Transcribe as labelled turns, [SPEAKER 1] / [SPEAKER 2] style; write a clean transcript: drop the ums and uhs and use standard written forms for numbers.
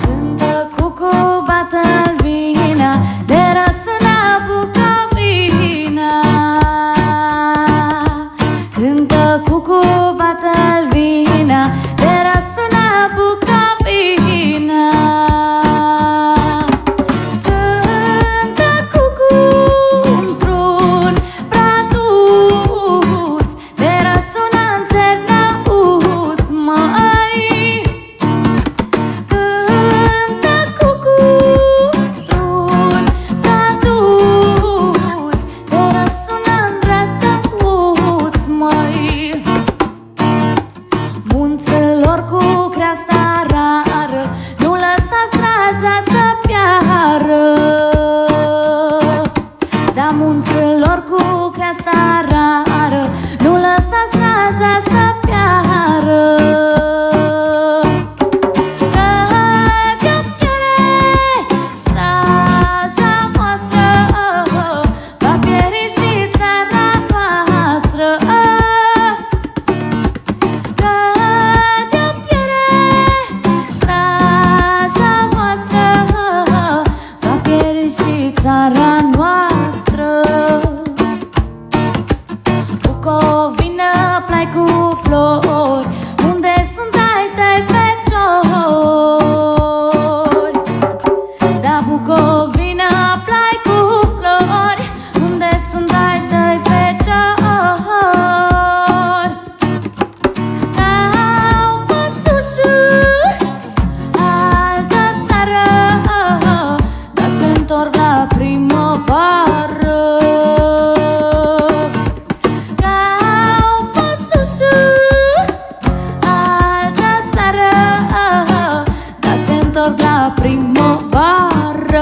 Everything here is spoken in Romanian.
[SPEAKER 1] Cântă cucu, bată-l vina, de răsună Bucovina. Cântă cucu, bată-l vina, de răsună Bucovina. Cântă cucu într-un pratuț, de răsună în Cernăuț, măi. Cântă cucu într-un pratuț, de răsună în Drătăuț, măi. Munților cu creasta rară, nu lăsa straja să piară. Da, munților cu creasta rară, nu lăsa straja să piară. Că de-o piere straja voastră, va pieri și țara noastră. Că de-o piere straja voastră, va pieri și țara noastră. Bucovina, plai cu flori, unde sunt ai tăi feciori? Da, Bucovina, plai cu flori, unde sunt ai tăi feciori? Au fost ușor altă țară, dar se întorc la primăvară. Au fost ușor altă țară, dar se întorc la primăvară.